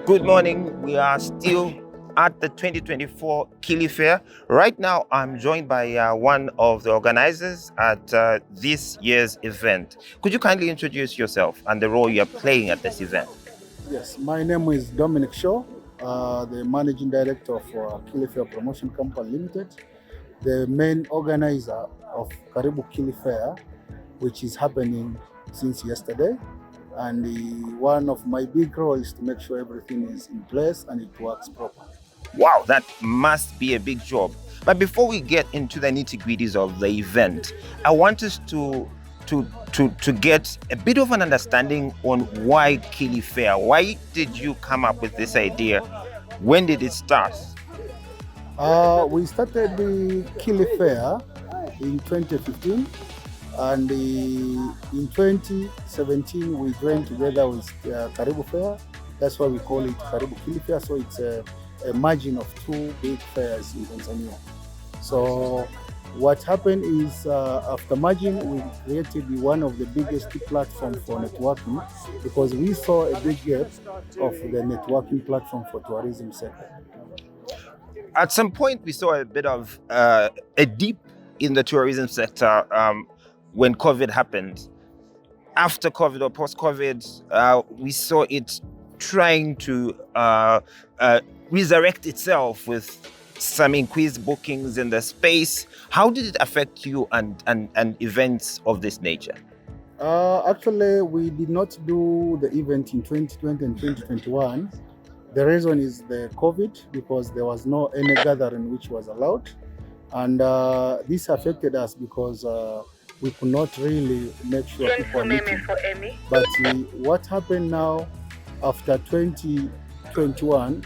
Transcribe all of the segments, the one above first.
Good morning. We are still at the 2024 KiliFair. Right now, I'm joined by one of the organizers at this year's event. Could you kindly introduce yourself and the role you're playing at this event? Yes, my name is DOMINIC, the Managing Director for KiliFair Promotion Company Limited, the main organizer of Karibu KiliFair, which is happening since yesterday. And one of my big roles is to make sure everything is in place and it works properly. Wow, that must be a big job. But before we get into the nitty-gritties of the event, I want us to get a bit of an understanding on why KiliFair. Why did you come up with this idea? When did it start? We started the KiliFair in 2015, and in 2017 we joined together with Karibu Fair. That's why we call it Karibu KiliFair. So it's a merging of two big fairs in Tanzania. So what happened is after merging, we created one of the biggest platforms for networking, because we saw a big gap of the networking platform for tourism sector. At some point, we saw a bit of a dip in the tourism sector when COVID happened. After COVID or post-COVID, we saw it trying to resurrect itself with some increased bookings in the space. How did it affect you and events of this nature? Actually, we did not do the event in 2020 and 2021. The reason is the COVID, because there was no any gathering which was allowed. And this affected us because we could not really make sure people are meeting. But what happened now, after 2021,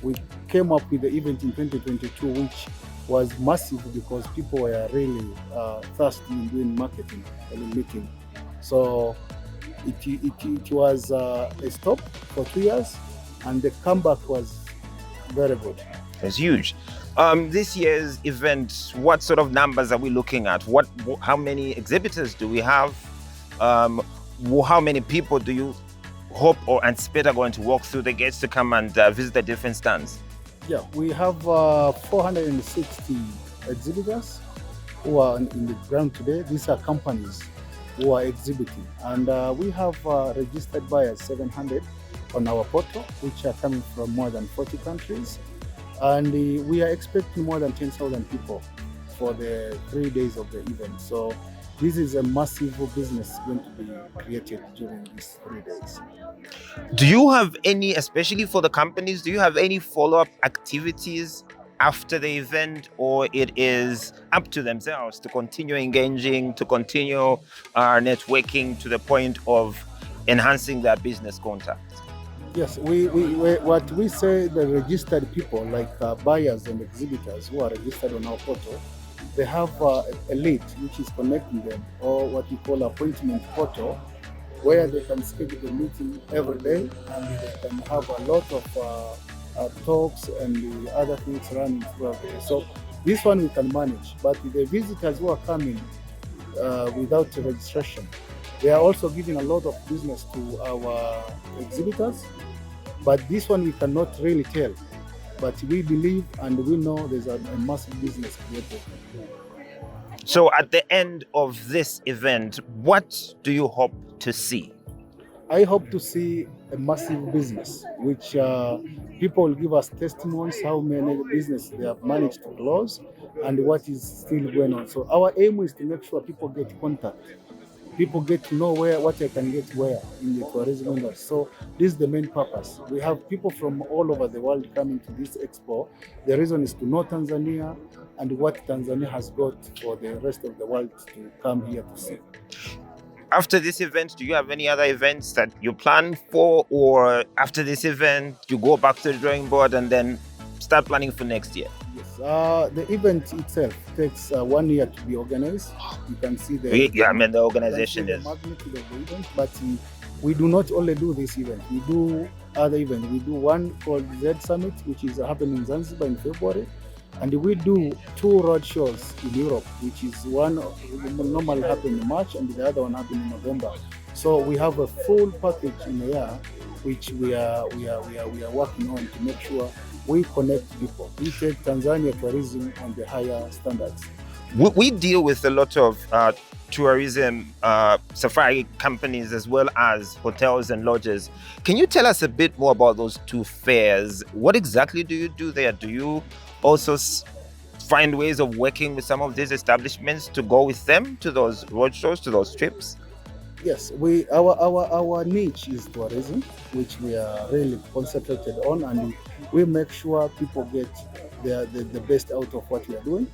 we came up with the event in 2022, which was massive because people were really thirsty in doing marketing and meeting. So it was a stop for 2 years, and the comeback was very good. It's huge. This year's event, what sort of numbers are we looking at? How many exhibitors do we have? How many people do you hope or anticipate are going to walk through the gates to come and visit the different stands? Yeah, we have 460 exhibitors who are in the ground today. These are companies who are exhibiting, and we have registered buyers 700 on our portal, which are coming from more than 40 countries. And we are expecting more than 10,000 people for the 3 days of the event. So this is a massive business going to be created during these 3 days. Do you have any, especially for the companies, do you have any follow-up activities after the event, or it is up to themselves to continue engaging, to continue networking to the point of enhancing their business contacts? Yes, what we say, the registered people, like buyers and exhibitors who are registered on our portal, they have a lead which is connecting them, or what we call appointment portal, where they can schedule the meeting every day, and they can have a lot of talks and the other things running throughout the day. So this one we can manage, but the visitors who are coming without registration, they are also giving a lot of business to our exhibitors, but this one we cannot really tell. But we believe and we know there's a massive business created. So at the end of this event, what do you hope to see? I hope to see a massive business, which people will give us testimonies how many business they have managed to close and what is still going on. So our aim is to make sure people get contact. People get to know what they can get where in the tourism industry. So this is the main purpose. We have people from all over the world coming to this expo. The reason is to know Tanzania and what Tanzania has got for the rest of the world to come here to see. After this event, do you have any other events that you plan for, or after this event, you go back to the drawing board and then start planning for next year? Yes, the event itself takes 1 year to be organized. You can see the the organization is the magnitude of the event, but we do not only do this event. We do other events. We do one called Z Summit, which is happening in Zanzibar in February. And we do two road shows in Europe, which is one will normally happen in March and the other one happen in November. So we have a full package in a year, which we are working on to make sure we connect people. We take Tanzania tourism on the higher standards. We deal with a lot of tourism safari companies as well as hotels and lodges. Can you tell us a bit more about those two fairs? What exactly do you do there? Do you also find ways of working with some of these establishments to go with them to those roadshows, to those trips? Yes, our niche is tourism, which we are really concentrated on, and we make sure people get the best out of what we are doing.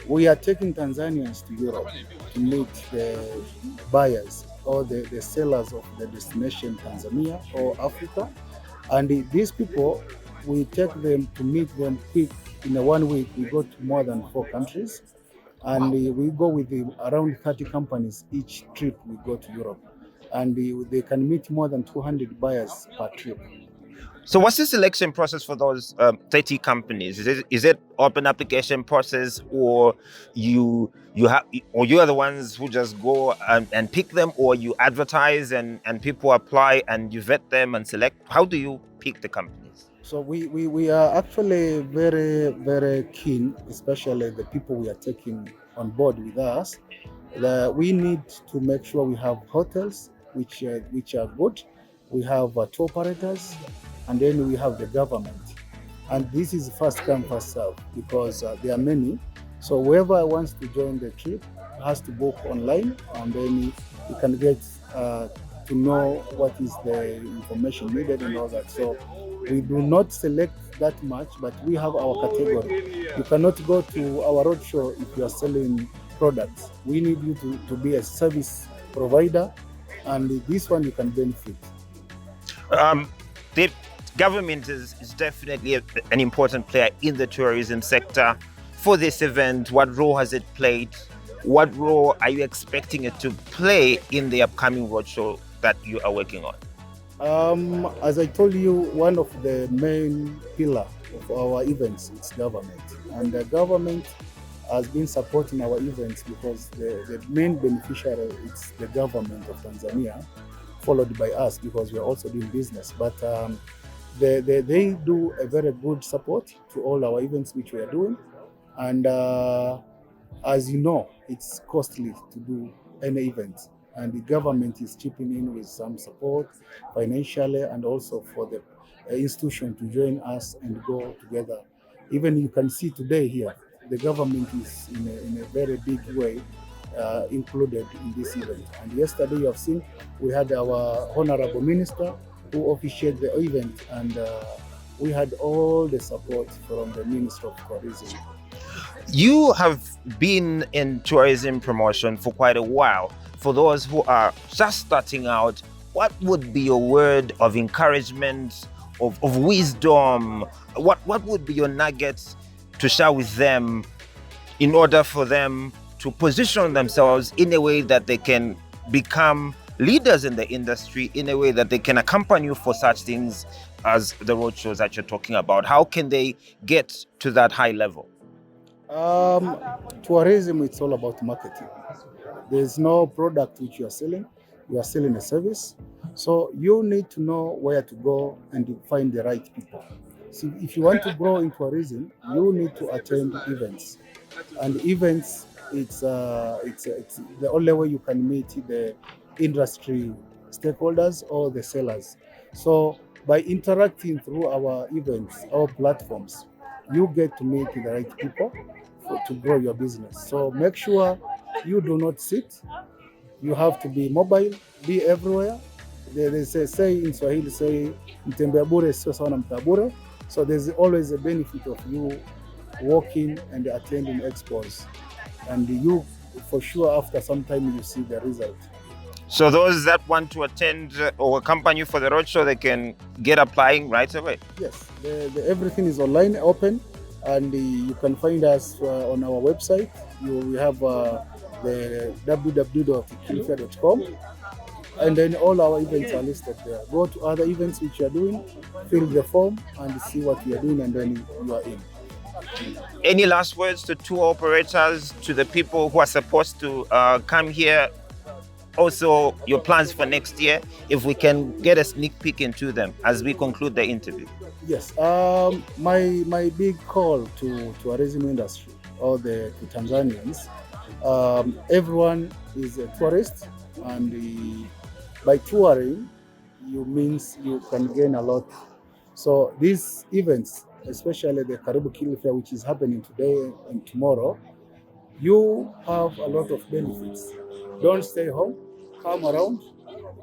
We are taking Tanzanians to Europe to meet the buyers or the sellers of the destination Tanzania or Africa, and these people, we take them to meet them quick. In a 1 week, we go to more than 4 countries, and we go with around 30 companies each trip we go to Europe, and they can meet more than 200 buyers per trip. So what's the selection process for those 30 companies? Is it open application process, or you have, or you are the ones who just go and pick them, or you advertise and people apply and you vet them and select? How do you pick the companies? So we are actually very keen, especially the people we are taking on board with us. We need to make sure we have hotels which are good. We have tour operators, and then we have the government. And this is first come first serve because there are many. So whoever wants to join the trip has to book online, and then you can get to know what is the information needed and all that. So we do not select that much, but we have our category. You cannot go to our roadshow if you are selling products. We need you to be a service provider, and this one you can benefit. The government is definitely an important player in the tourism sector. For this event, what role has it played? What role are you expecting it to play in the upcoming roadshow that you are working on? As I told you, one of the main pillar of our events is government, and the government has been supporting our events because the main beneficiary is the government of Tanzania, followed by us because we are also doing business. But they do a very good support to all our events which we are doing, and as you know, it's costly to do any event, and the government is chipping in with some support financially and also for the institution to join us and go together. Even you can see today here, the government is in a very big way included in this event. And yesterday you have seen we had our honorable minister who officiated the event, and we had all the support from the Minister of Tourism. You have been in tourism promotion for quite a while. For those who are just starting out, what would be your word of encouragement, of wisdom? What would be your nuggets to share with them in order for them to position themselves in a way that they can become leaders in the industry, in a way that they can accompany you for such things as the roadshows that you're talking about? How can they get to that high level? Tourism, it's all about marketing. There's no product which you are selling a service. So you need to know where to go and find the right people. So if you want to grow in tourism, you need to attend events. And events, it's the only way you can meet the industry stakeholders or the sellers. So by interacting through our events, our platforms, you get to meet the right people to grow your business. So make sure you do not sit. You have to be mobile, be everywhere. They say in Swahili, say mtembea bure sio sawa na mkaa bure. So there's always a benefit of you walking and attending expos, and you for sure after some time you see the result. So those that want to attend or accompany you for the roadshow, they can get applying right away? Yes, everything is online, open, and you can find us on our website. We have the www.kilifair.com, and then all our events are listed there. Go to other events which you are doing, fill the form and see what you are doing, and then you are in. Any last words to tour operators, to the people who are supposed to come here? Also, your plans for next year, if we can get a sneak peek into them as we conclude the interview. Yes, my big call to tourism industry or to Tanzanians, everyone is a tourist, and by touring, you means you can gain a lot. So these events, especially the Karibu KiliFair, which is happening today and tomorrow, you have a lot of benefits. Don't stay home, come around.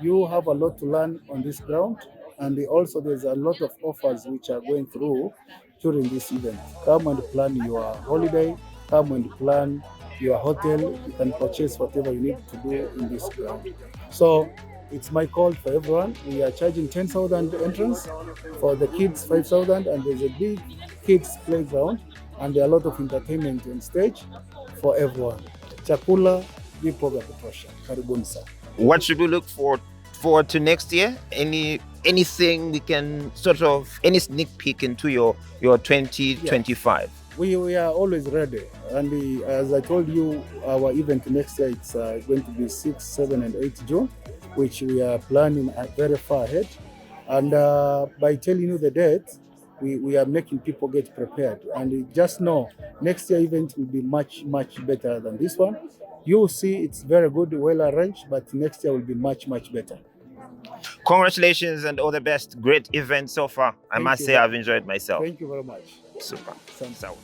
You have a lot to learn on this ground, and also there's a lot of offers which are going through during this event. Come and plan your holiday, come and plan your hotel. You can purchase whatever you need to do in this ground. So it's my call for everyone. We are charging 10,000 entrance, for the kids 5,000, and there's a big kids playground, and there are a lot of entertainment on stage for everyone. Chakula vipo vya kutosha. Karibuni sana. What should we look forward to next year? Anything we can sort of, any sneak peek into your 2025? We are always ready, and as I told you, our event next year, it's going to be 6, 7, and 8 June, which we are planning very far ahead. And by telling you the date, we are making people get prepared. And just know, next year event will be much better than this one. You will see it's very good, well arranged, but next year will be much better. Congratulations and all the best. Great event so far. I must say I've enjoyed myself. Thank you very much. Super. Sawa.